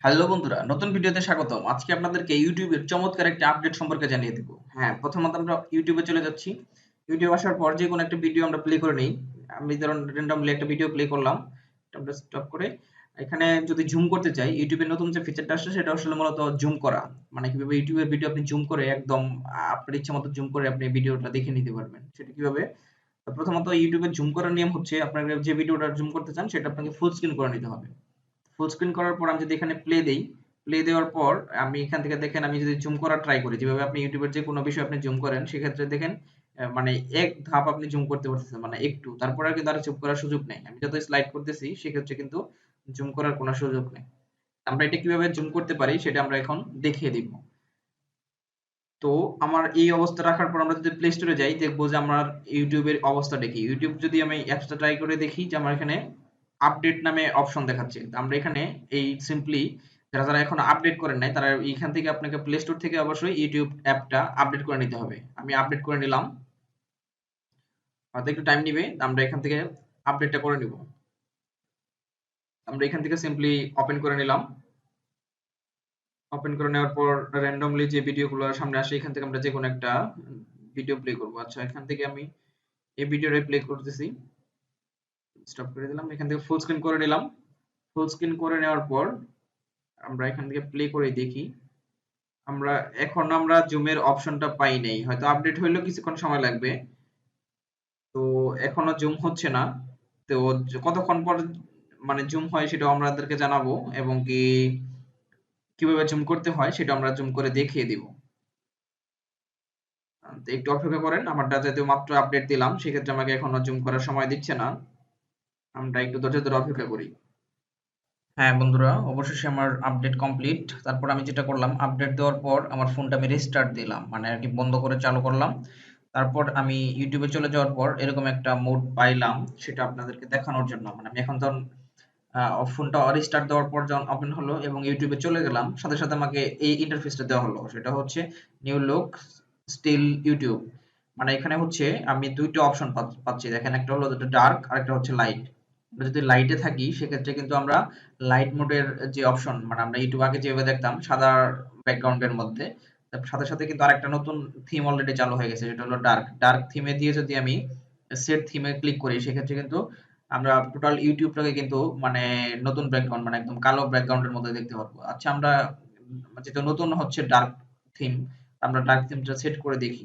Hello বন্ধুরা, নতুন ভিডিওতে স্বাগতম। আজকে আপনাদেরকে ইউটিউবের চমৎকার একটা আপডেট সম্পর্কে জানিয়ে দেব। হ্যাঁ, প্রথমত আমরা ইউটিউবে চলে যাচ্ছি। ইউটিউব আসার পর যে কোনো একটা ভিডিও আমরা প্লে করে নেই। আমি ধরুন র্যান্ডমলি একটা ভিডিও প্লে করলাম। এটা আমরা স্টপ করে এখানে যদি জুম করতে চাই, ইউটিউবের নতুন যে ফিচারটা আসছে সেটা আসলে মূলত জুম করা। মানে কিভাবে ইউটিউবের ভিডিও আপনি জুম করে একদম আপনার ইচ্ছামত জুম করে আপনি ভিডিওটা দেখে নিতে পারবেন। সেটা কিভাবে? তো প্রথমত ইউটিউবে জুম করার নিয়ম হচ্ছে আপনাকে যে ভিডিওটা জুম করতে চান সেটা আপনাকে ফুল স্ক্রিন করে নিতে হবে। ফুল স্ক্রিন করার পর আমি যদি এখানে প্লে দেই, প্লে দেওয়ার পর আমি এখান থেকে দেখেন আমি যদি জুম করার ট্রাই করি, যেভাবে আপনি ইউটিউবের যে কোনো বিষয় আপনি জুম করেন সেক্ষেত্রে দেখেন মানে এক ধাপ আপনি জুম করতে পারতেছেন, মানে একটু, তারপরে আর কিন্তু আর জুম করার সুযোগ নেই। আমি যত স্লাইড করতেছি সেক্ষেত্রে কিন্তু জুম করার কোনো সুযোগ নেই। আমরা এটা কিভাবে জুম করতে পারি সেটা আমরা এখন দেখিয়ে দিব। তো আমার এই অবস্থা রাখার পর আমরা যদি প্লে স্টোরে যাই, দেখবো যে আমার ইউটিউবের অবস্থাটা কি। ইউটিউব যদি আমি অ্যাপসটা ট্রাই করে দেখি যে আমার এখানে আপডেট নামে অপশন দেখাচ্ছে। তো আমরা এখানে এই সিম্পলি যারা এখনো আপডেট করেন নাই তারা এইখান থেকে আপনাকে প্লে স্টোর থেকে অবশ্যই ইউটিউব অ্যাপটা আপডেট করে নিতে হবে। আমি আপডেট করে নিলাম। হয়তো একটু টাইম নিবে। আমরা এখান থেকে আপডেটটা করে নিব। আমরা এখান থেকে সিম্পলি ওপেন করে নিলাম। ওপেন করে নেওয়ার পর র্যান্ডমলি যে ভিডিওগুলো সামনে আসে এখান থেকে আমরা যে কোনো একটা ভিডিও প্লে করব। আচ্ছা, এখান থেকে আমি এই ভিডিওটাই প্লে করতেছি। স্টপ করে দিলাম। এখান থেকে ফুল স্ক্রিন করে নিলাম। ফুল স্ক্রিন করে নেওয়ার পর আমরা এখান থেকে প্লে করে দেখি। আমরা জুমের অপশনটা পাই নাই। হয়তো আপডেট হইলেও কিছুক্ষণ সময় লাগবে। তো এখনো জুম হচ্ছে না। তো কতক্ষণ পর মানে জুম হয় সেটাও আমাদেরকে জানাবো, এবং কি কিভাবে জুম করতে হয় সেটা আমরা জুম করে দেখিয়ে দিব। তো একটু অপেক্ষা করেন। আমারটা যেহেতু মাত্র আপডেট দিলাম সেক্ষেত্রে আমাকে এখনো জুম করার সময় দিচ্ছে না। আমরা একটু ধৈর্য ধরে অপেক্ষা করি। হ্যাঁ বন্ধুরা, অবশেষে আমার আপডেট কমপ্লিট। তারপর আমি যেটা করলাম, আপডেট দেওয়ার পর আমার ফোনটা আমি রিস্টার্ট দিলাম, মানে আর কি বন্ধ করে চালু করলাম। তারপর আমি ইউটিউবে চলে যাওয়ার পর এরকম একটা মোড পাইলাম, সেটা আপনাদেরকে দেখানোর জন্য। মানে আমি এখন যখন ফোনটা রিস্টার্ট দেওয়ার পর যখন ওপেন হলো এবং ইউটিউবে চলে গেলাম, সাথে সাথে আমাকে এই ইন্টারফেসটা দেওয়া হলো। সেটা হচ্ছে নিউ লুক স্টিল ইউটিউব। মানে এখানে হচ্ছে আমি দুইটা অপশন পাচ্ছি। দেখেন, একটা হলো ডার্ক আর একটা হচ্ছে লাইট। আমরা যদি লাইটে থাকি সেক্ষেত্রে কিন্তু আমরা লাইট মোডের যে অপশন, মানে আমরা ইউটিউব আগে যেভাবে দেখতাম সাদা ব্যাকগ্রাউন্ডের মধ্যে, তার সাথে সাথে কিন্তু আরেকটা নতুন থিম অলরেডি চালু হয়ে গেছে, যেটা হলো ডার্ক। ডার্ক থিমে দিয়ে যদি আমি সেট থিমে ক্লিক করি সেক্ষেত্রে কিন্তু আমরা টোটাল ইউটিউবটাকে কিন্তু মানে নতুন ব্যাকগ্রাউন্ড, মানে একদম কালো ব্যাকগ্রাউন্ডের মধ্যে দেখতে পারবো। আচ্ছা, আমরা যেহেতু নতুন হচ্ছে ডার্ক থিম, আমরা ডার্ক থিমটা সেট করে দেখি।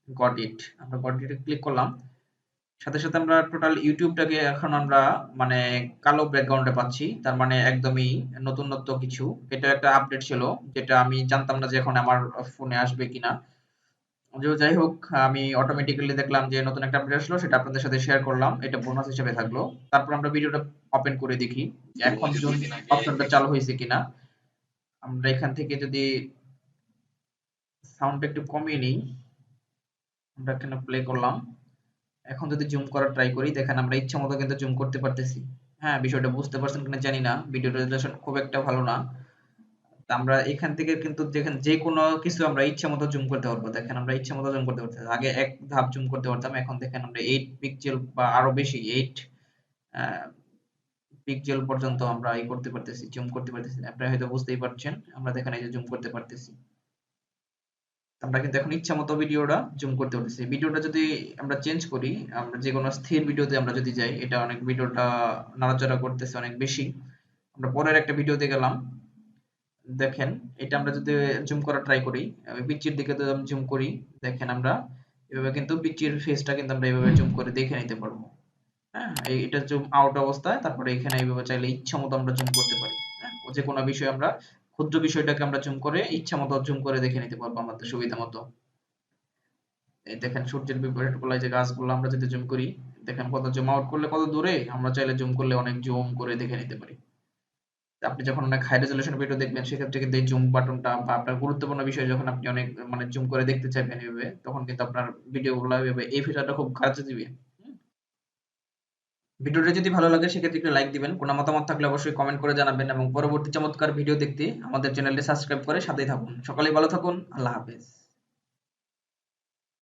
Got it. আমরা গট ইটে ক্লিক করলাম। সাথে সাথে আমরা টোটাল ইউটিউবটাকে এখন আমরা মানে কালো ব্যাকগ্রাউন্ডে পাচ্ছি। তার মানে একদমই নতুনত্ব কিছু। এটা একটা আপডেট ছিল, যেটা আমি জানতাম না যে এখন আমার ফোনে আসবে কিনা। যাই হোক, আমি অটোমেটিক্যালি দেখলাম যে নতুন একটা আপডেট আসলো, সেটা আপনাদের সাথে শেয়ার করলাম। এটা বোনাস হিসেবে থাকলো। তারপর আমরা ভিডিওটা ওপেন করে দেখি যে এখন জুম অপশনটা চালু হয়েছে কিনা। আমরা এখান থেকে যদি সাউন্ডটা একটু কমিয়ে নিই, আমরা এখানে প্লে করলাম। এখন যদি জুম করার ট্রাই করি, দেখেন আমরা ইচ্ছা মতো কিন্তু জুম করতে পারতেছি। হ্যাঁ, বিষয়টা বুঝতে পারছেন কিনা জানি না। ভিডিও রেজুলেশন খুব একটা ভালো না। তা আমরা এখান থেকে কিন্তু দেখেন যে কোনো কিছু আমরা ইচ্ছা মতো জুম করতে পারবো। দেখেন আমরা ইচ্ছা মতো জুম করতে পারতেছি। আগে এক ধাপ জুম করতে পারতাম, এখন দেখেন আমরা 8 পিক্সেল বা আরো বেশি 8 পিক্সেল পর্যন্ত আমরা করতে পারতেছি, জুম করতে পারতেছি। আপনারা হয়তো বুঝতেই পারছেন। আমরা দেখেন এই যে জুম করতে পারতেছি। আমরা কিন্তু এখন ইচ্ছা মতো ভিডিওটা জুম করতে পারতেছি। ভিডিওটা যদি আমরা চেঞ্জ করি, আমরা যে কোনো স্থির ভিডিওতে আমরা যদি যাই, এটা অনেক ভিডিওটা নাড়াচাড়া করতেছে অনেক বেশি। আমরা পরের একটা ভিডিওতে গেলাম। দেখেন, এটা আমরা যদি জুম করা ট্রাই করি, আমি পিচ্চির দিকে যদি আমি জুম করি, দেখেন আমরা এভাবে কিন্তু পিচ্চির ফেসটা কিন্তু আমরা এভাবে জুম করে দেখে নিতে পারবো। হ্যাঁ, এটা জুম আউট অবস্থায়, তারপরে এখানে এইভাবে চাইলে ইচ্ছা মতো আমরা জুম করতে পারি। হ্যাঁ, যে কোনো বিষয় আমরা ক্ষুদ্র বিষয়টাকে আমরা জুম করে ইচ্ছা মতো জুম করে দেখে নিতে পারবো আমাদের সুবিধা মতো। এই দেখেন সূর্যের বিপরীত গুলো, যে গাছগুলো আমরা যদি জুম করি, দেখেন কত জুম আউট করলে কত দূরে, আমরা চাইলে জুম করলে অনেক জুম করে দেখে নিতে পারি। আপনি যখন অনেক হাই রেজোলিউশন ভিডিও দেখবেন সেক্ষেত্রে কিন্তু এই জুম বাটনটা, বা আপনার গুরুত্বপূর্ণ বিষয় যখন আপনি অনেক মানে জুম করে দেখতে চাইবেন এভাবে, তখন কিন্তু আপনার ভিডিওগুলো এভাবে এই ফিচারটা খুব কাজে দিবে। ভিডিওটা যদি ভালো লাগে সেক্ষেত্রে একটু লাইক দিবেন। কোনো মতামত থাকলে অবশ্যই কমেন্ট করে জানাবেন, এবং পরবর্তী চমৎকার ভিডিও দেখতে আমাদের চ্যানেলটি সাবস্ক্রাইব করে সাথেই থাকুন। সকলেই ভালো থাকুন। আল্লাহ হাফেজ।